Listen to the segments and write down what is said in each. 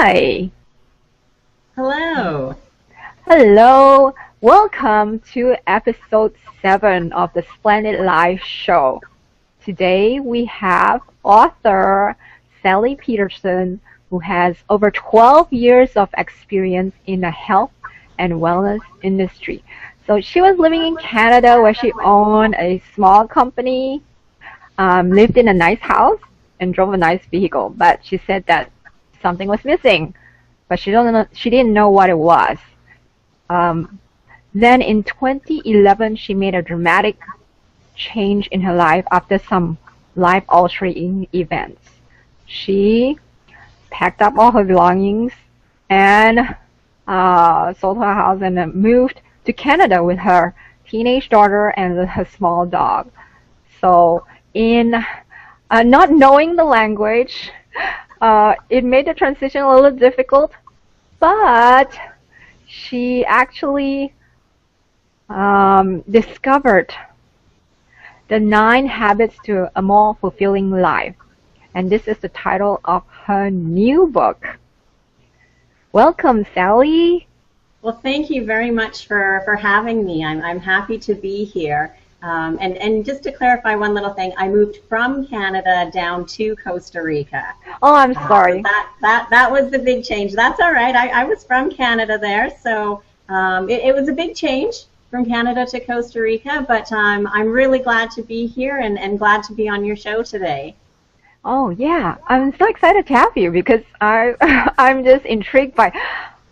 Hi. Hello. Hello. Welcome to episode 7 of the Splendid Life Show. Today we have author Sally Pederson, who has over 12 years of experience in the health and wellness industry. So she was living in Canada where she owned a small company, lived in a nice house, and drove a nice vehicle. But she said that something was missing, but she didn't know what it was. Then in 2011, she made a dramatic change in her life after some life-altering events. She packed up all her belongings and sold her house and moved to Canada with her teenage daughter and her small dog. So in not knowing the language, it made the transition a little difficult, but she actually discovered the 9 habits to a more fulfilling life. And this is the title of her new book. Welcome, Sally. Well, thank you very much for having me. I'm happy to be here. And just to clarify one little thing, I moved from Canada down to Costa Rica. Oh, I'm sorry. That was the big change. That's all right. I was from Canada there, so it was a big change from Canada to Costa Rica, but I'm really glad to be here and glad to be on your show today. Oh, yeah. I'm so excited to have you because I'm just intrigued by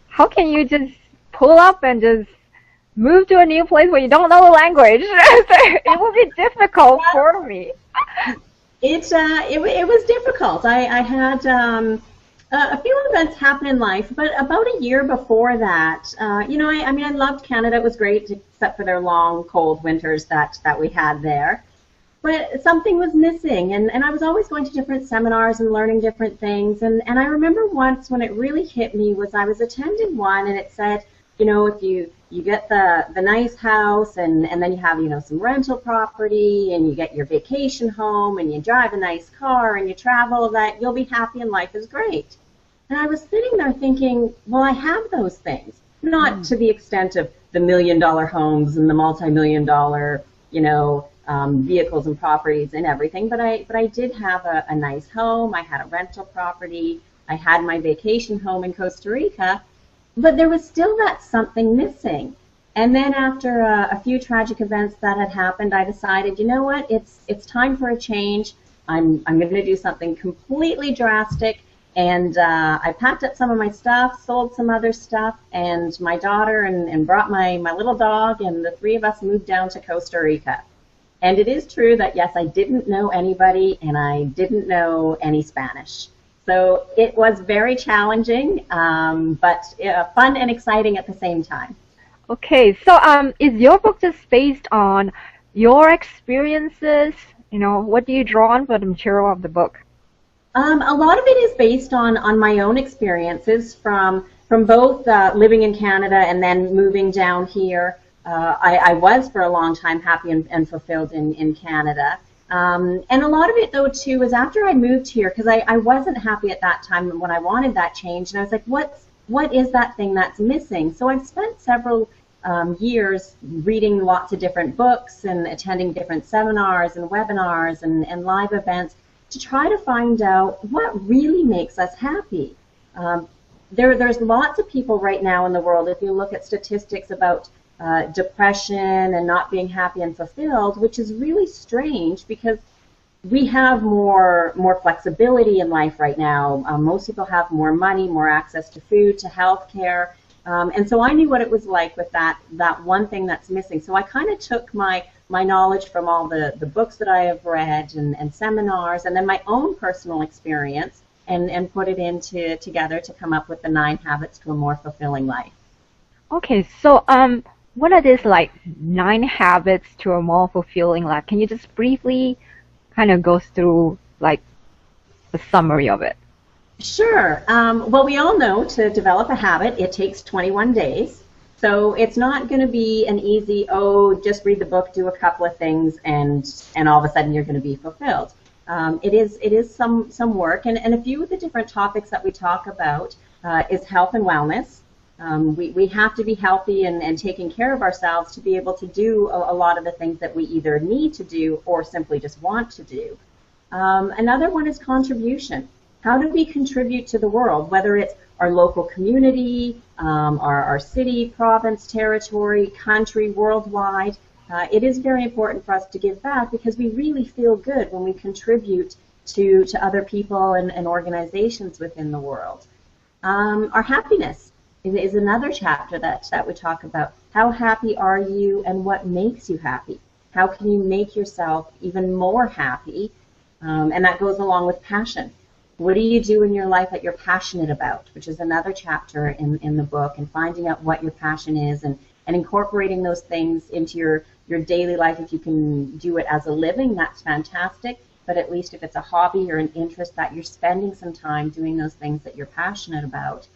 how can you just pull up and just move to a new place where you don't know the language. It would be difficult for me. It was difficult. I had a few events happen in life, but about a year before that, I mean, I loved Canada. It was great, except for their long, cold winters that we had there. But something was missing, and I was always going to different seminars and learning different things. And I remember once when it really hit me was I was attending one, and it said, if you get the nice house and then you have, some rental property and you get your vacation home and you drive a nice car and you travel, that you'll be happy and life is great. And I was sitting there thinking, well, I have those things. Not to the extent of the $1 million homes and the multi-million dollar, vehicles and properties and everything, but I did have a nice home. I had a rental property. I had my vacation home in Costa Rica. But there was still that something missing. And then after a few tragic events that had happened, I decided, you know what, it's time for a change. I'm going to do something completely drastic. And I packed up some of my stuff, sold some other stuff, and my daughter and brought my little dog, and the 3 of us moved down to Costa Rica. And it is true that, yes, I didn't know anybody, and I didn't know any Spanish. So it was very challenging, but fun and exciting at the same time. Okay, so is your book just based on your experiences? What do you draw on for the material of the book? A lot of it is based on my own experiences from both living in Canada and then moving down here. I was for a long time happy and fulfilled in Canada. And a lot of it, though, too, was after I moved here, because I wasn't happy at that time when I wanted that change, and I was like, what is that thing that's missing? So I've spent several years reading lots of different books and attending different seminars and webinars and live events to try to find out what really makes us happy. There's lots of people right now in the world, if you look at statistics about depression and not being happy and fulfilled, which is really strange because we have more flexibility in life right now. Most people have more money, more access to food, to health care. And so I knew what it was like with that one thing that's missing. So I kind of took my knowledge from all the books that I have read and seminars and then my own personal experience and put it together to come up with the 9 habits to a more fulfilling life. Okay, so what are these 9 habits to a more fulfilling life? Can you just briefly kind of go through a summary of it? Sure. Well, we all know to develop a habit, it takes 21 days. So it's not going to be an easy, just read the book, do a couple of things, and all of a sudden you're going to be fulfilled. It is some work, and a few of the different topics that we talk about is health and wellness. We have to be healthy and taking care of ourselves to be able to do a lot of the things that we either need to do or simply just want to do. Another one is contribution. How do we contribute to the world, whether it's our local community, our city, province, territory, country, worldwide? It is very important for us to give back because we really feel good when we contribute to other people and organizations within the world. Our happiness is another chapter that we talk about. How happy are you and what makes you happy? How can you make yourself even more happy? And that goes along with passion. What do you do in your life that you're passionate about, which is another chapter in the book, and finding out what your passion is and incorporating those things into your daily life. If you can do it as a living, that's fantastic. But at least if it's a hobby or an interest, that you're spending some time doing those things that you're passionate about.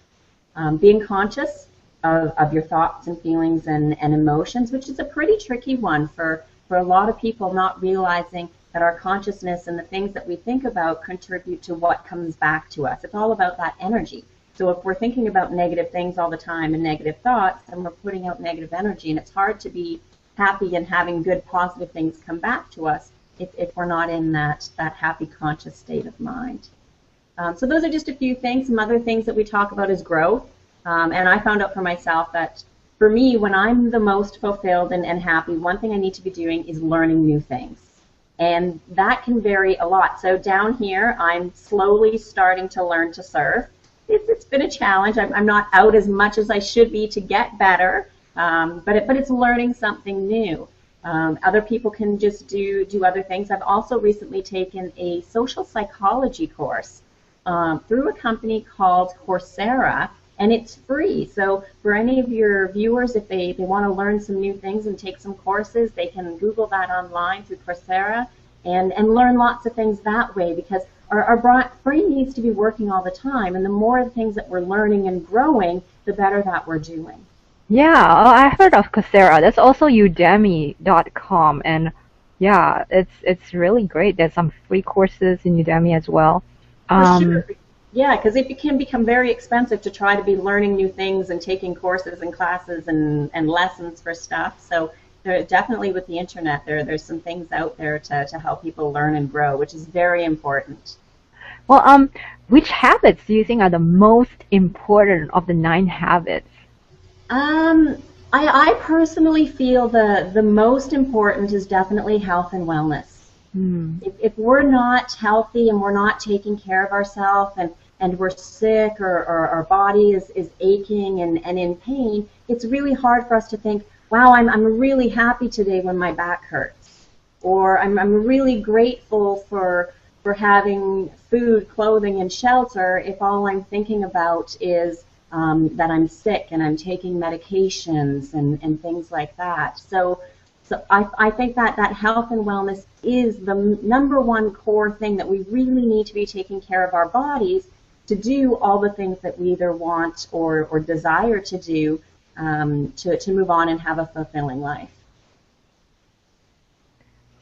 Being conscious of your thoughts and feelings and emotions, which is a pretty tricky one for a lot of people, not realizing that our consciousness and the things that we think about contribute to what comes back to us. It's all about that energy. So if we're thinking about negative things all the time and negative thoughts, then we're putting out negative energy, and it's hard to be happy and having good positive things come back to us if we're not in that happy conscious state of mind. So those are just a few things. Some other things that we talk about is growth. And I found out for myself that for me, when I'm the most fulfilled and happy, one thing I need to be doing is learning new things. And that can vary a lot. So down here, I'm slowly starting to learn to surf. It's been a challenge. I'm not out as much as I should be to get better, but it's learning something new. Other people can just do other things. I've also recently taken a social psychology course through a company called Coursera, and it's free. So for any of your viewers, if they want to learn some new things and take some courses, they can Google that online through Coursera and learn lots of things that way, because our brain needs to be working all the time, and the more things that we're learning and growing, the better that we're doing. Yeah, I heard of Coursera. That's also Udemy.com, and yeah, it's really great. There's some free courses in Udemy as well. For sure. Yeah, because it can become very expensive to try to be learning new things and taking courses and classes and lessons for stuff. So definitely with the internet, there's some things out there to help people learn and grow, which is very important. Well, which habits do you think are the most important of the 9 habits? I personally feel the most important is definitely health and wellness. If we're not healthy and we're not taking care of ourselves and we're sick or our body is aching and in pain, it's really hard for us to think, wow, I'm really happy today when my back hurts. Or I'm really grateful for having food, clothing, and shelter if all I'm thinking about is that I'm sick and I'm taking medications and things like that. So I think that health and wellness is the number one core thing that we really need to be taking care of our bodies to do all the things that we either want or desire to do to move on and have a fulfilling life.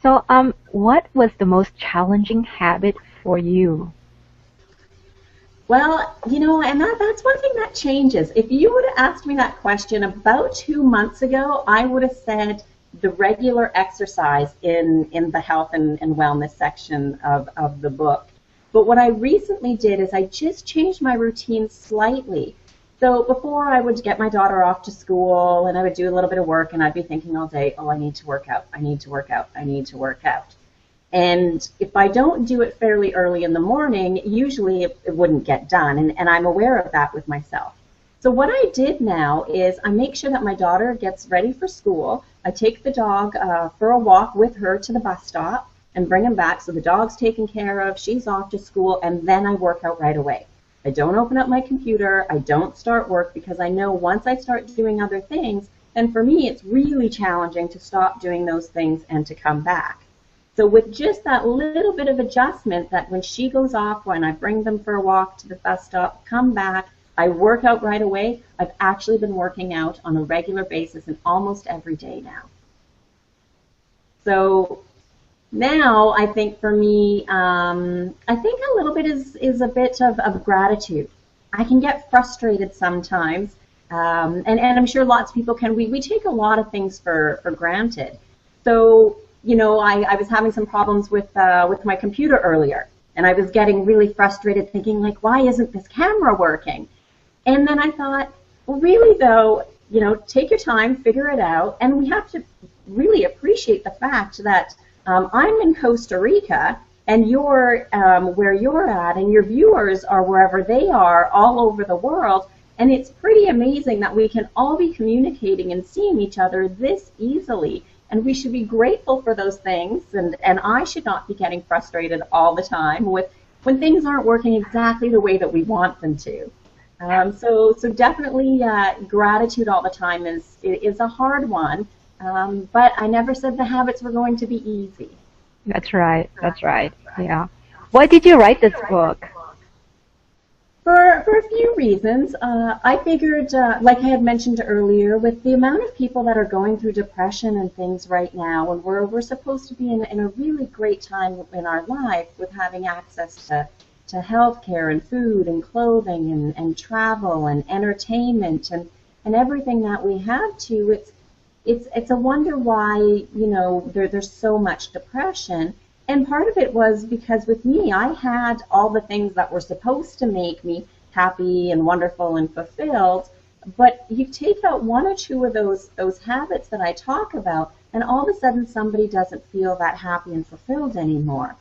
So, what was the most challenging habit for you? Well, and that's one thing that changes. If you would have asked me that question about 2 months ago, I would have said the regular exercise in the health and wellness section of the book. But what I recently did is I just changed my routine slightly. So before I would get my daughter off to school and I would do a little bit of work and I'd be thinking all day, oh, I need to work out, I need to work out, I need to work out. And if I don't do it fairly early in the morning, usually it wouldn't get done, and I'm aware of that with myself. So what I did now is I make sure that my daughter gets ready for school. I take the dog for a walk with her to the bus stop and bring him back, so the dog's taken care of, she's off to school, and then I work out right away. I don't open up my computer, I don't start work, because I know once I start doing other things, then for me it's really challenging to stop doing those things and to come back. So with just that little bit of adjustment, that when she goes off, when I bring them for a walk to the bus stop, come back, I work out right away, I've actually been working out on a regular basis and almost every day now. So now I think for me, I think a little bit is a bit of gratitude. I can get frustrated sometimes, and I'm sure lots of people can. We take a lot of things for granted. So, you know, I was having some problems with my computer earlier, and I was getting really frustrated thinking, like, why isn't this camera working? And then I thought, well, really though, you know, take your time, figure it out, and we have to really appreciate the fact that I'm in Costa Rica, and you're where you're at, and your viewers are wherever they are all over the world, and it's pretty amazing that we can all be communicating and seeing each other this easily, and we should be grateful for those things, and I should not be getting frustrated all the time with when things aren't working exactly the way that we want them to. So definitely gratitude all the time is a hard one, but I never said the habits were going to be easy. That's right. That's right. Yeah. Why did you write this book? For a few reasons. I figured, like I had mentioned earlier, with the amount of people that are going through depression and things right now, and we're supposed to be in a really great time in our life with having access to health care and food and clothing and travel and entertainment and everything that we have to, it's a wonder why, you know, there's so much depression. And part of it was because with me, I had all the things that were supposed to make me happy and wonderful and fulfilled, but you take out one or two of those habits that I talk about, and all of a sudden somebody doesn't feel that happy and fulfilled anymore.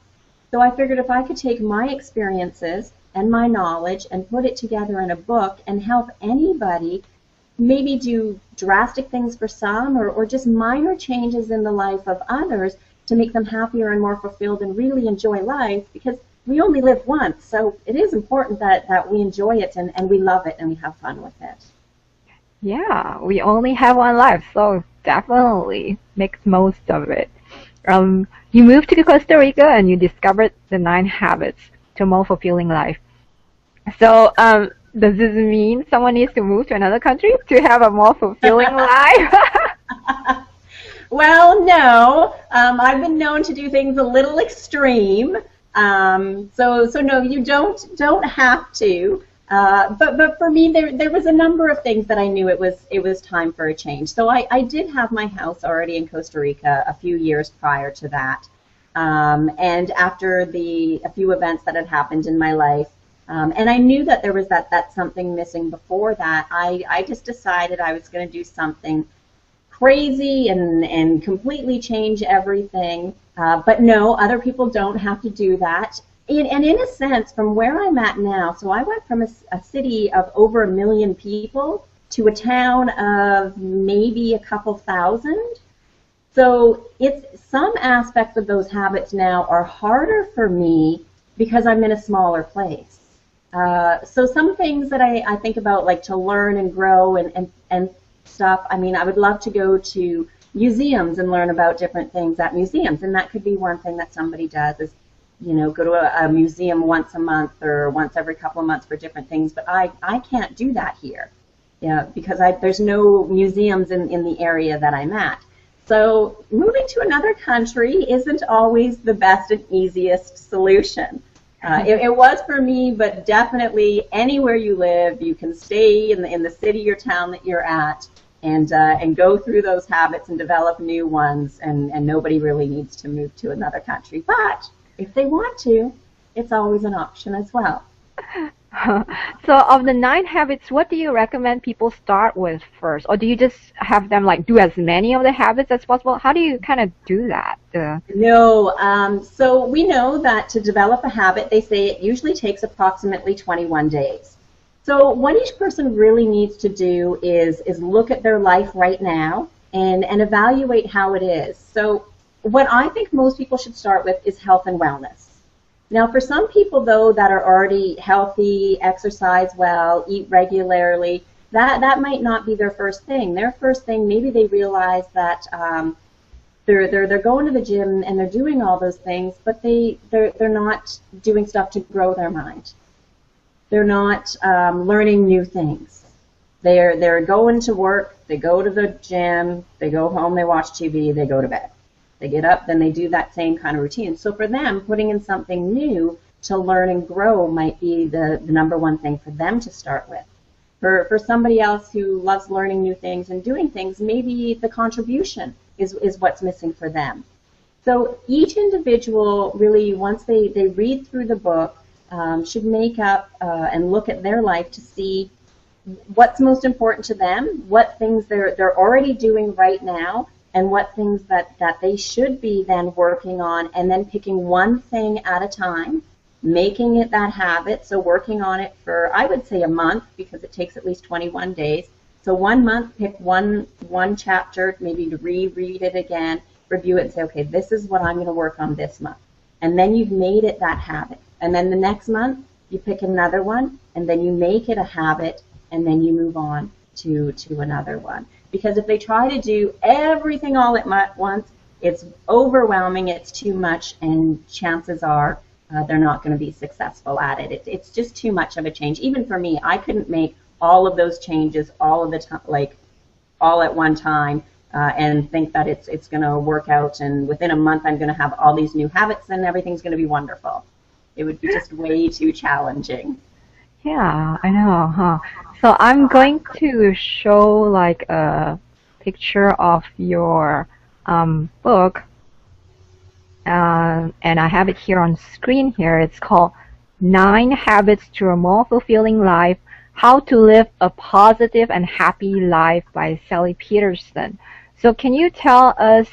So I figured if I could take my experiences and my knowledge and put it together in a book and help anybody maybe do drastic things for some or just minor changes in the life of others to make them happier and more fulfilled and really enjoy life, because we only live once, so it is important that we enjoy it and we love it and we have fun with it. Yeah, we only have one life, so definitely make most of it. You moved to Costa Rica and you discovered the 9 habits to a more fulfilling life. So, does this mean someone needs to move to another country to have a more fulfilling life? Well, no. I've been known to do things a little extreme. So no, you don't have to. But for me, there was a number of things that I knew it was time for a change. So I did have my house already in Costa Rica a few years prior to that. And after a few events that had happened in my life, and I knew that there was that something missing before that, I just decided I was going to do something crazy and completely change everything. But no, other people don't have to do that. And in a sense, from where I'm at now, so I went from a city of over 1 million people to a town of maybe a couple thousand. So some aspects of those habits now are harder for me because I'm in a smaller place. So some things that I think about, like to learn and grow and stuff, I mean, I would love to go to museums and learn about different things at museums, and that could be one thing that somebody does is, you know, go to a museum once a month or once every couple of months for different things, but I can't do that here, yeah, because there's no museums in the area that I'm at. So moving to another country isn't always the best and easiest solution. It was for me, but definitely anywhere you live, you can stay in the city or town that you're at and go through those habits and develop new ones, and nobody really needs to move to another country. But if they want to, it's always an option as well. So of the 9 habits, what do you recommend people start with first? Or do you just have them like do as many of the habits as possible? How do you kind of do that? No, so we know that to develop a habit, they say it usually takes approximately 21 days. So what each person really needs to do is look at their life right now and evaluate how it is. So what I think most people should start with is health and wellness. Now, for some people, though, that are already healthy, exercise well, eat regularly, that might not be their first thing. Their first thing, maybe they realize that they're going to the gym and they're doing all those things, but they're not doing stuff to grow their mind. They're not learning new things. They're going to work, they go to the gym, they go home, they watch TV, they go to bed. They get up, then they do that same kind of routine. So for them, putting in something new to learn and grow might be the number one thing for them to start with. For somebody else who loves learning new things and doing things, maybe the contribution is what's missing for them. So each individual really, once they read through the book, should make up and look at their life to see what's most important to them, what things they're already doing right now, and what things that they should be then working on, and then picking one thing at a time, making it that habit. So working on it for, I would say, a month, because it takes at least 21 days. So 1 month, pick one chapter, maybe to reread it again, review it and say, okay, this is what I'm going to work on this month. And then you've made it that habit. And then the next month, you pick another one, and then you make it a habit, and then you move on to another one. Because if they try to do everything all at once, it's overwhelming, it's too much, and chances are they're not going to be successful at it. It's just too much of a change. Even for me, I couldn't make all of those changes all of the time, like all at one time, and think that it's going to work out, and within a month I'm going to have all these new habits and everything's going to be wonderful. It would be just way too challenging. Yeah, I know, huh? So I'm going to show like a picture of your book, and I have it here on screen here. It's called 9 Habits to a More Fulfilling Life, How to Live a Positive and Happy Life by Sally Pederson. So can you tell us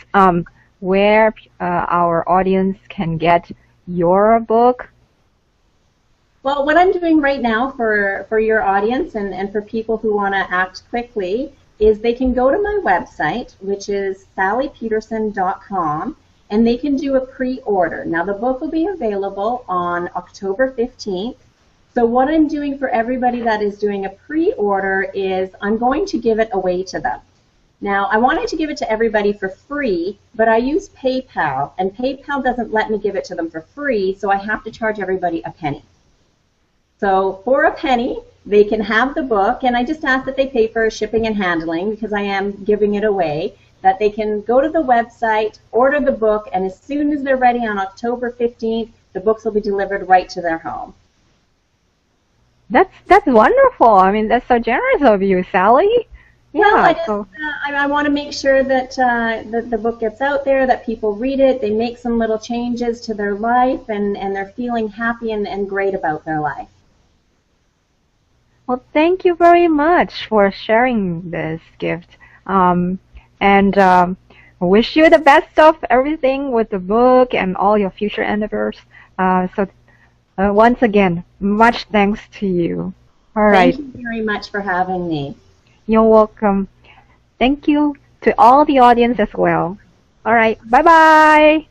where our audience can get your book? Well, what I'm doing right now for your audience and for people who want to act quickly is they can go to my website, which is sallypederson.com, and they can do a pre-order. Now, the book will be available on October 15th. So what I'm doing for everybody that is doing a pre-order is I'm going to give it away to them. Now, I wanted to give it to everybody for free, but I use PayPal, and PayPal doesn't let me give it to them for free, so I have to charge everybody a penny. So for a penny, they can have the book, and I just ask that they pay for shipping and handling because I am giving it away, that they can go to the website, order the book, and as soon as they're ready on October 15th, the books will be delivered right to their home. That's wonderful. I mean, that's so generous of you, Sally. Yeah, well, I want to make sure that the book gets out there, that people read it, they make some little changes to their life, and they're feeling happy and great about their life. Well, thank you very much for sharing this gift. And wish you the best of everything with the book and all your future endeavors. Once again, much thanks to you. All right. Thank you very much for having me. You're welcome. Thank you to all the audience as well. All right. Bye-bye.